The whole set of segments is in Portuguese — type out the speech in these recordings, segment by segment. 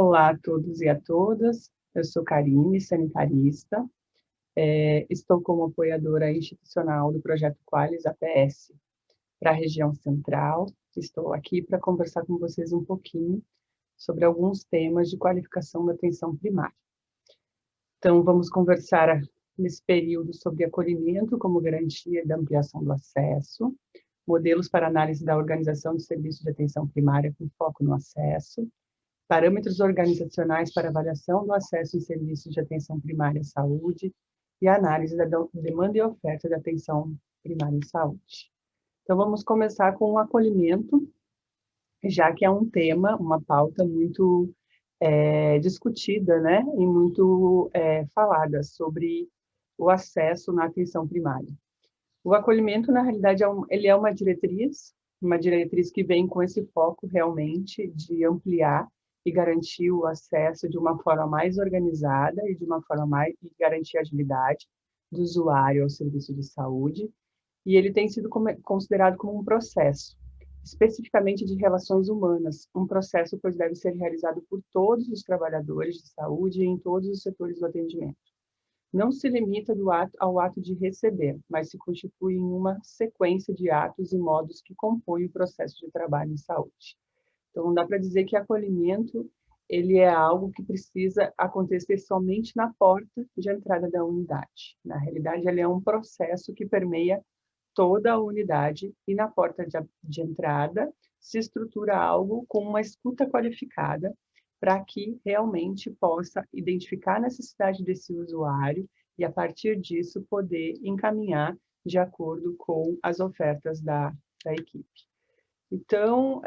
Olá a todos e a todas, eu sou Karine, sanitarista, estou como apoiadora institucional do projeto Qualis APS para a região central. Estou aqui para conversar com vocês um pouquinho sobre alguns temas de qualificação da atenção primária. Então, vamos conversar nesse período sobre acolhimento como garantia da ampliação do acesso, modelos para análise da organização de serviços de atenção primária com foco no acesso, parâmetros organizacionais para avaliação do acesso em serviços de atenção primária à saúde e análise da demanda e oferta de atenção primária em saúde. Então, vamos começar com o acolhimento, já que é um tema, uma pauta muito discutida, né, e muito falada sobre o acesso na atenção primária. O acolhimento, na realidade, ele é uma diretriz que vem com esse foco realmente de ampliar e garantir o acesso de uma forma mais organizada e de uma forma mais de garantir a agilidade do usuário ao serviço de saúde, e ele tem sido considerado como um processo, especificamente de relações humanas, um processo pois deve ser realizado por todos os trabalhadores de saúde e em todos os setores do atendimento. Não se limita ao ato de receber, mas se constitui em uma sequência de atos e modos que compõem o processo de trabalho em saúde. Então, não dá para dizer que acolhimento ele é algo que precisa acontecer somente na porta de entrada da unidade. Na realidade, ele é um processo que permeia toda a unidade e na porta de entrada se estrutura algo com uma escuta qualificada para que realmente possa identificar a necessidade desse usuário e, a partir disso, poder encaminhar de acordo com as ofertas da equipe. Então,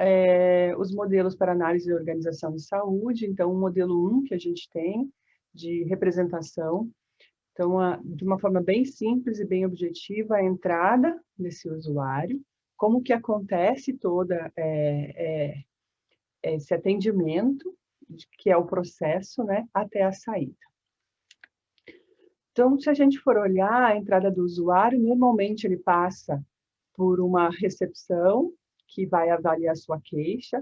os modelos para análise e organização de saúde, então, o modelo 1 que a gente tem de representação, então, de uma forma bem simples e bem objetiva, a entrada desse usuário, como que acontece toda esse atendimento, que é o processo, né, até a saída. Então, se a gente for olhar a entrada do usuário, normalmente ele passa por uma recepção, que vai avaliar a sua queixa,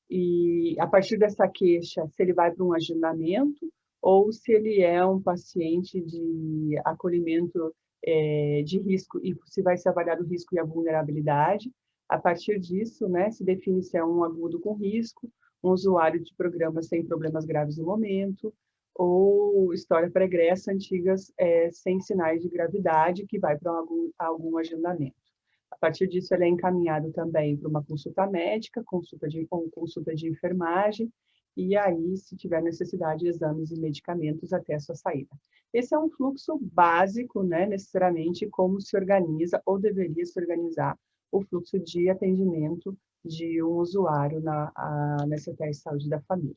e a partir dessa queixa, se ele vai para um agendamento, ou se ele é um paciente de acolhimento de risco, e se vai ser avaliado o risco e a vulnerabilidade. A partir disso, né, se define se é um agudo com risco, um usuário de programa sem problemas graves no momento, ou história pregressa, antigas sem sinais de gravidade, que vai para algum agendamento. A partir disso, ele é encaminhado também para uma consulta médica, consulta de enfermagem, e aí, se tiver necessidade, exames e medicamentos até a sua saída. Esse é um fluxo básico, né, necessariamente, como se organiza ou deveria se organizar o fluxo de atendimento de um usuário na Secretaria de Saúde da Família.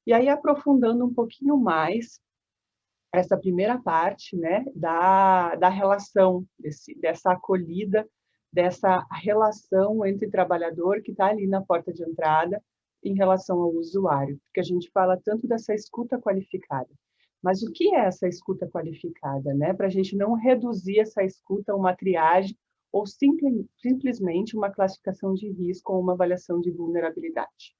E aí, aprofundando um pouquinho mais essa primeira parte, né, da relação, dessa acolhida, dessa relação entre trabalhador que está ali na porta de entrada em relação ao usuário, porque a gente fala tanto dessa escuta qualificada. Mas o que é essa escuta qualificada, né? Para a gente não reduzir essa escuta a uma triagem ou simplesmente uma classificação de risco ou uma avaliação de vulnerabilidade.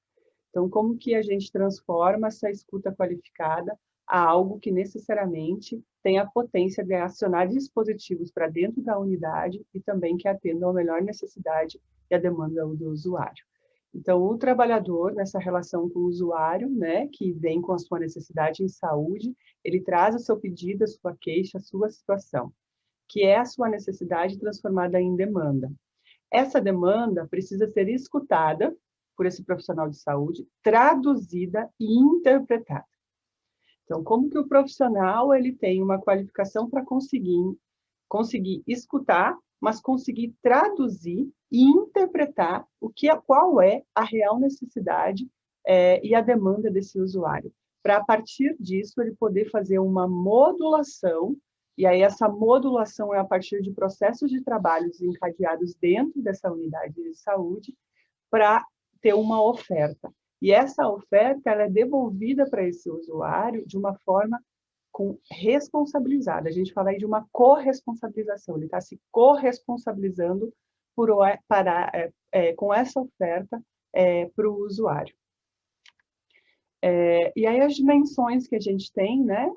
Então, como que a gente transforma essa escuta qualificada a algo que necessariamente tem a potência de acionar dispositivos para dentro da unidade e também que atendam a melhor necessidade e a demanda do usuário. Então, o trabalhador, nessa relação com o usuário, né, que vem com a sua necessidade em saúde, ele traz o seu pedido, a sua queixa, a sua situação, que é a sua necessidade transformada em demanda. Essa demanda precisa ser escutada por esse profissional de saúde, traduzida e interpretada. Então, como que o profissional ele tem uma qualificação para conseguir escutar, mas conseguir traduzir e interpretar qual é a real necessidade e a demanda desse usuário, para a partir disso ele poder fazer uma modulação, e aí essa modulação é a partir de processos de trabalhos encadeados dentro dessa unidade de saúde para ter uma oferta. E essa oferta ela é devolvida para esse usuário de uma forma responsabilizada. A gente fala aí de uma corresponsabilização. Ele está se corresponsabilizando com essa oferta para o usuário. E aí as dimensões que a gente tem, né,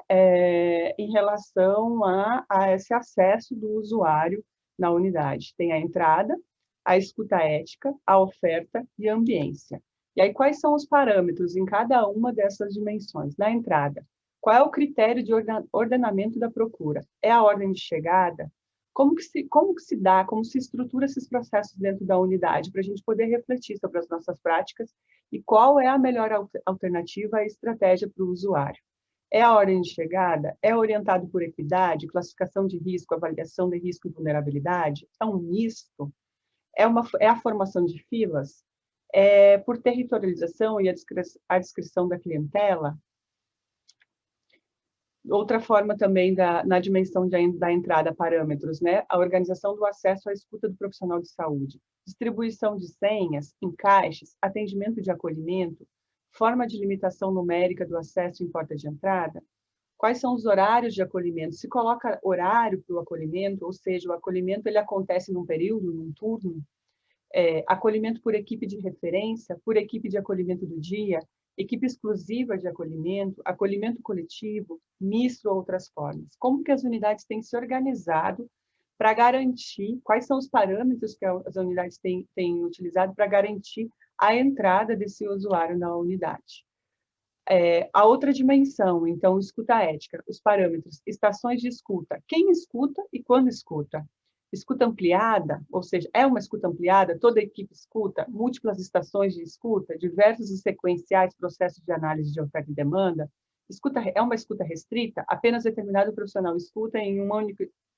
em relação a esse acesso do usuário na unidade. Tem a entrada, a escuta ética, a oferta e a ambiência. E aí quais são os parâmetros em cada uma dessas dimensões? Na entrada, qual é o critério de ordenamento da procura? É a ordem de chegada? Como que se dá, como se estrutura esses processos dentro da unidade, para a gente poder refletir sobre as nossas práticas e qual é a melhor alternativa e estratégia para o usuário. É a ordem de chegada? É orientado por equidade, classificação de risco, avaliação de risco e vulnerabilidade? É um misto? É a formação de filas? É por territorialização e a descrição da clientela? Outra forma também na dimensão da entrada, parâmetros, né? A organização do acesso à escuta do profissional de saúde, distribuição de senhas, encaixes, atendimento de acolhimento, forma de limitação numérica do acesso em porta de entrada, quais são os horários de acolhimento, se coloca horário para o acolhimento, ou seja, o acolhimento ele acontece num período, num turno, acolhimento por equipe de referência, por equipe de acolhimento do dia, equipe exclusiva de acolhimento, acolhimento coletivo, misto ou outras formas. Como que as unidades têm se organizado para garantir, quais são os parâmetros que as unidades têm utilizado para garantir a entrada desse usuário na unidade. A outra dimensão, então, escuta ética, os parâmetros, estações de escuta, quem escuta e quando escuta. Escuta ampliada, ou seja, é uma escuta ampliada, toda a equipe escuta, múltiplas estações de escuta, diversos e sequenciais processos de análise de oferta e demanda. É uma escuta restrita, apenas determinado profissional escuta em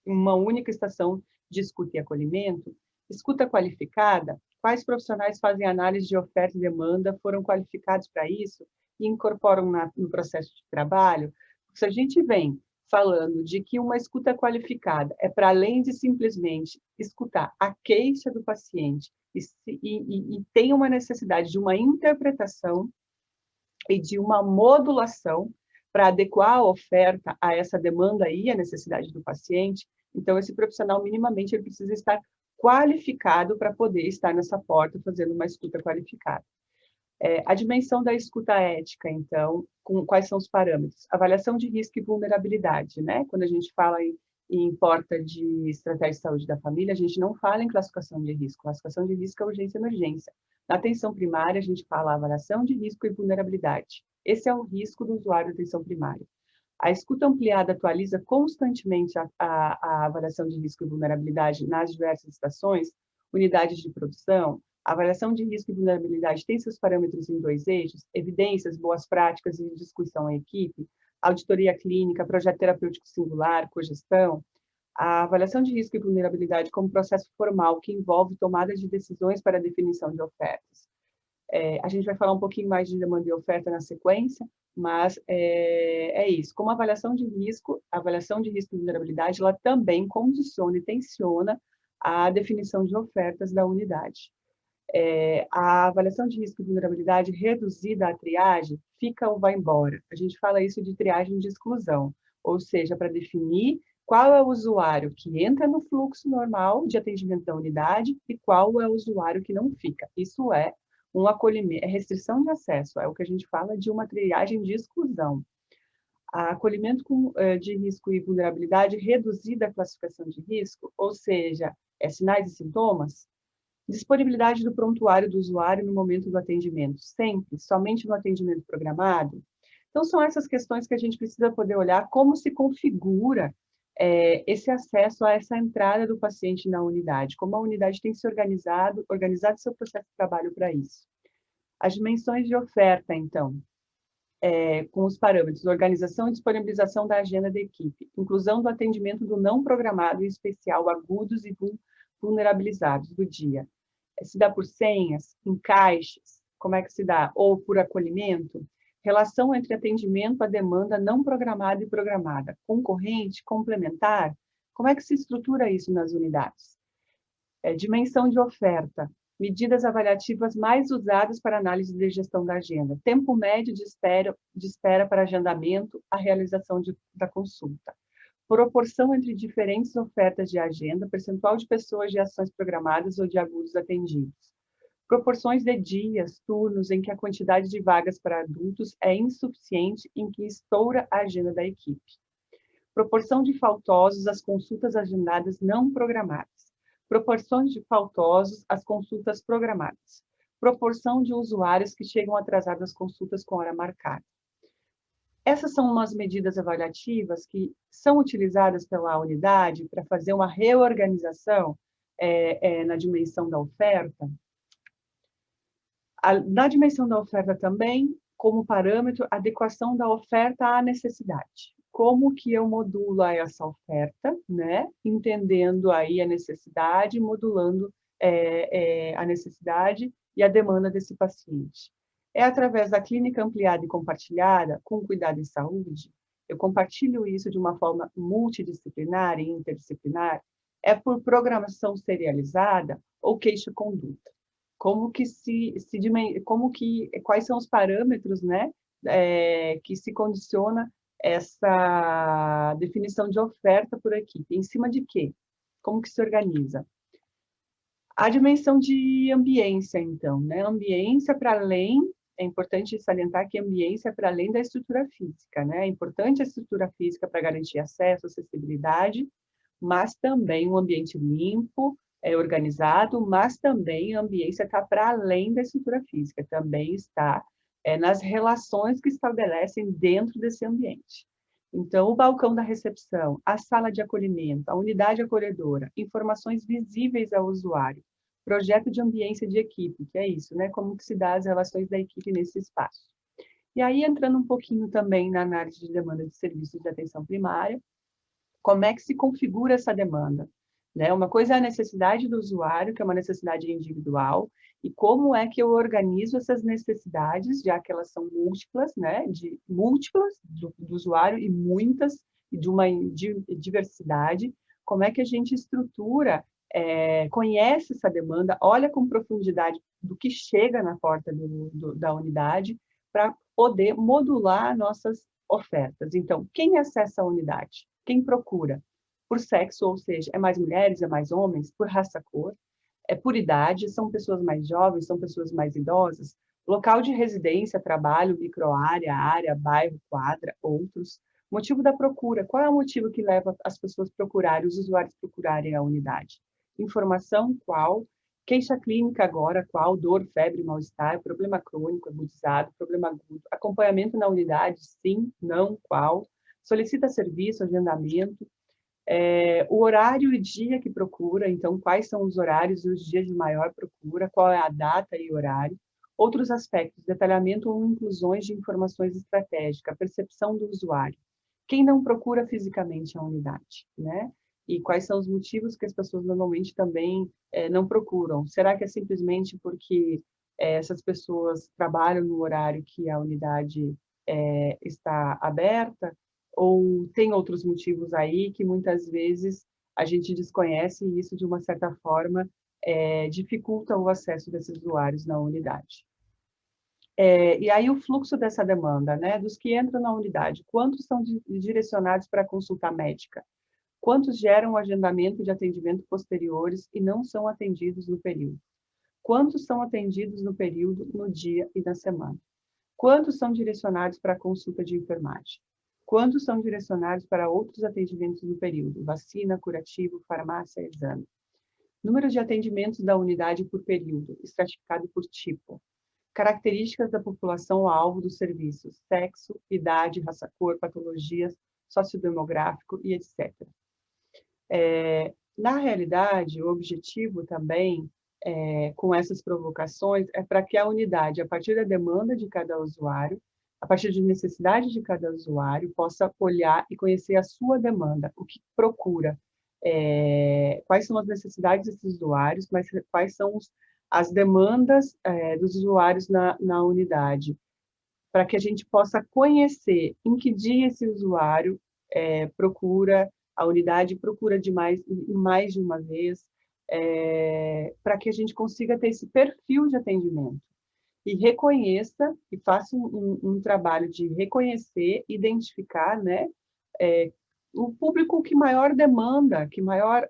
uma única estação de escuta e acolhimento. Escuta qualificada, quais profissionais fazem análise de oferta e demanda foram qualificados para isso e incorporam no processo de trabalho. Se a gente vem falando de que uma escuta qualificada é para além de simplesmente escutar a queixa do paciente e tem uma necessidade de uma interpretação e de uma modulação para adequar a oferta a essa demanda e a necessidade do paciente, então esse profissional minimamente ele precisa estar qualificado para poder estar nessa porta fazendo uma escuta qualificada. A dimensão da escuta ética, então, quais são os parâmetros? Avaliação de risco e vulnerabilidade, né? Quando a gente fala em porta de estratégia de saúde da família, a gente não fala em classificação de risco. Classificação de risco é urgência e emergência. Na atenção primária, a gente fala avaliação de risco e vulnerabilidade. Esse é o risco do usuário de atenção primária. A escuta ampliada atualiza constantemente a avaliação de risco e vulnerabilidade nas diversas estações, unidades de produção. A avaliação de risco e vulnerabilidade tem seus parâmetros em 2 eixos, evidências, boas práticas e discussão em equipe, auditoria clínica, projeto terapêutico singular, cogestão. A avaliação de risco e vulnerabilidade como processo formal que envolve tomada de decisões para a definição de ofertas. A gente vai falar um pouquinho mais de demanda e oferta na sequência, mas é isso. Como avaliação de risco e vulnerabilidade, ela também condiciona e tensiona a definição de ofertas da unidade. A avaliação de risco e vulnerabilidade reduzida à triagem fica ou vai embora. A gente fala isso de triagem de exclusão, ou seja, para definir qual é o usuário que entra no fluxo normal de atendimento da unidade e qual é o usuário que não fica. Isso é um acolhimento, é restrição de acesso, é o que a gente fala de uma triagem de exclusão. Acolhimento de risco e vulnerabilidade reduzida à classificação de risco, ou seja, sinais e sintomas, disponibilidade do prontuário do usuário no momento do atendimento, sempre, somente no atendimento programado. Então, são essas questões que a gente precisa poder olhar como se configura esse acesso a essa entrada do paciente na unidade, como a unidade tem se organizado seu processo de trabalho para isso. As dimensões de oferta, então, com os parâmetros, organização e disponibilização da agenda da equipe, inclusão do atendimento do não programado, em especial agudos e vulnerabilizados do dia. Se dá por senhas, encaixes, como é que se dá? Ou por acolhimento? Relação entre atendimento à demanda não programada e programada, concorrente, complementar? Como é que se estrutura isso nas unidades? Dimensão de oferta, medidas avaliativas mais usadas para análise de gestão da agenda, tempo médio de espera para agendamento, a realização da consulta, proporção entre diferentes ofertas de agenda, percentual de pessoas de ações programadas ou de agudos atendidos, Proporções de dias, turnos em que a quantidade de vagas para adultos é insuficiente em que estoura a agenda da equipe. Proporção de faltosos às consultas agendadas não programadas. Proporções de faltosos às consultas programadas. Proporção de usuários que chegam atrasados às consultas com hora marcada. Essas são umas medidas avaliativas que são utilizadas pela unidade para fazer uma reorganização na dimensão da oferta. Na dimensão da oferta também, como parâmetro, adequação da oferta à necessidade. Como que eu modulo essa oferta, né? Entendendo aí a necessidade, modulando a necessidade e a demanda desse paciente. É através da clínica ampliada e compartilhada, com cuidado em saúde, eu compartilho isso de uma forma multidisciplinar e interdisciplinar, é por programação serializada ou queixa-conduta. Quais são os parâmetros, né, que se condiciona essa definição de oferta por equipe? Em cima de quê? Como que se organiza? A dimensão de ambiência, então, né? Ambiência para além, é importante salientar que ambiência é para além da estrutura física, né? É importante a estrutura física para garantir acesso, acessibilidade, mas também um ambiente limpo, organizado, mas também a ambiência está para além da estrutura física, também está nas relações que estabelecem dentro desse ambiente. Então, o balcão da recepção, a sala de acolhimento, a unidade acolhedora, informações visíveis ao usuário, projeto de ambiência de equipe, que é isso, né? Como que se dá as relações da equipe nesse espaço. E aí, entrando um pouquinho também na análise de demanda de serviços de atenção primária, como é que se configura essa demanda? Né? Uma coisa é a necessidade do usuário, que é uma necessidade individual, e como é que eu organizo essas necessidades, já que elas são múltiplas, né? Múltiplas do usuário e muitas, e de uma diversidade, como é que a gente estrutura, conhece essa demanda, olha com profundidade do que chega na porta da unidade, para poder modular nossas ofertas. Então, quem acessa a unidade? Quem procura? Por sexo, ou seja, é mais mulheres, é mais homens? Por raça, cor? É por idade? São pessoas mais jovens? São pessoas mais idosas? Local de residência, trabalho, microárea, área, bairro, quadra, outros. Motivo da procura. Qual é o motivo que leva as pessoas a procurarem, os usuários procurarem a unidade? Informação, qual? Queixa clínica agora, qual? Dor, febre, mal-estar, problema crônico, agudizado, problema agudo. Acompanhamento na unidade, sim, não, qual? Solicita serviço, agendamento, o horário e dia que procura, então quais são os horários e os dias de maior procura, qual é a data e horário, outros aspectos, detalhamento ou inclusões de informações estratégicas, percepção do usuário, quem não procura fisicamente a unidade, né? E quais são os motivos que as pessoas normalmente também não procuram? Será que é simplesmente porque essas pessoas trabalham no horário que a unidade está aberta? Ou tem outros motivos aí que muitas vezes a gente desconhece e isso, de uma certa forma, dificulta o acesso desses usuários na unidade. E aí o fluxo dessa demanda, né, dos que entram na unidade, quantos são direcionados para a consulta médica? Quantos geram agendamento de atendimento posteriores e não são atendidos no período? Quantos são atendidos no período, no dia e na semana? Quantos são direcionados para a consulta de enfermagem? Quantos são direcionados para outros atendimentos no período? Vacina, curativo, farmácia, exame. Número de atendimentos da unidade por período, estratificado por tipo. Características da população-alvo dos serviços, sexo, idade, raça, cor, patologias, sociodemográfico e etc. Na realidade, o objetivo também, com essas provocações, é para que a unidade, a partir da demanda de cada usuário, a partir de necessidade de cada usuário, possa olhar e conhecer a sua demanda, o que procura, quais são as necessidades desses usuários, mas quais são as demandas dos usuários na unidade, para que a gente possa conhecer em que dia esse usuário procura a unidade, procura mais de uma vez, para que a gente consiga ter esse perfil de atendimento e reconheça, e faça um trabalho de reconhecer, identificar, né, o público que maior demanda, que maior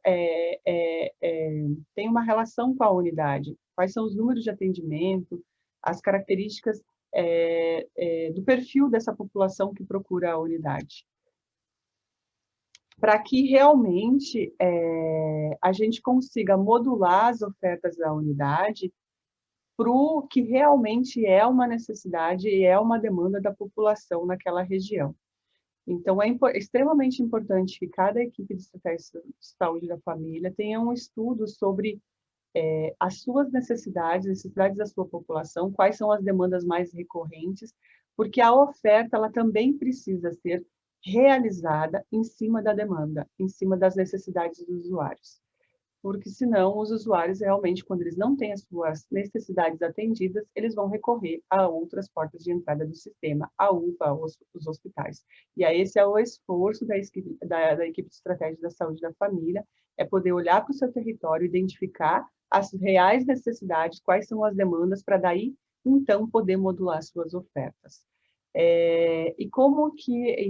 tem uma relação com a unidade. Quais são os números de atendimento, as características do perfil dessa população que procura a unidade. Para que realmente a gente consiga modular as ofertas da unidade para o que realmente é uma necessidade e é uma demanda da população naquela região. Então, é extremamente importante que cada equipe de estratégia de saúde da família tenha um estudo sobre as suas necessidades da sua população, quais são as demandas mais recorrentes, porque a oferta ela também precisa ser realizada em cima da demanda, em cima das necessidades dos usuários. Porque senão os usuários realmente, quando eles não têm as suas necessidades atendidas, eles vão recorrer a outras portas de entrada do sistema, a UPA, os hospitais. E aí esse é o esforço da equipe de estratégia da saúde da família, é poder olhar para o seu território, identificar as reais necessidades, quais são as demandas, para daí, então, poder modular suas ofertas. E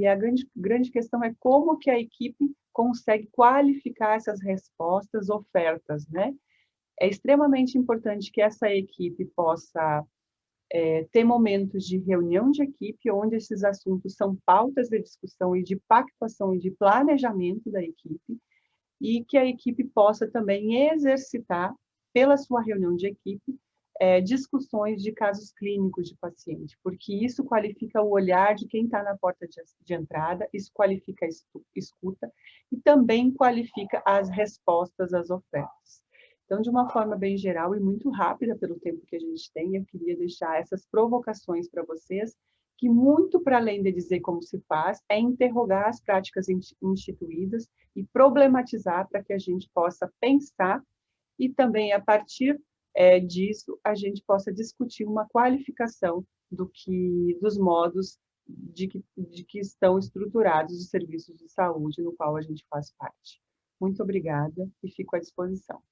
a grande questão é como que a equipe consegue qualificar essas respostas, ofertas, né? É extremamente importante que essa equipe possa ter momentos de reunião de equipe, onde esses assuntos são pautas de discussão e de pactuação e de planejamento da equipe, e que a equipe possa também exercitar, pela sua reunião de equipe, discussões de casos clínicos de paciente, porque isso qualifica o olhar de quem está na porta de entrada, isso qualifica a escuta e também qualifica as respostas às ofertas. Então, de uma forma bem geral e muito rápida pelo tempo que a gente tem, eu queria deixar essas provocações para vocês, que muito para além de dizer como se faz, é interrogar as práticas instituídas e problematizar para que a gente possa pensar e também, a partir disso, a gente possa discutir uma qualificação dos modos de que estão estruturados os serviços de saúde no qual a gente faz parte. Muito obrigada e fico à disposição.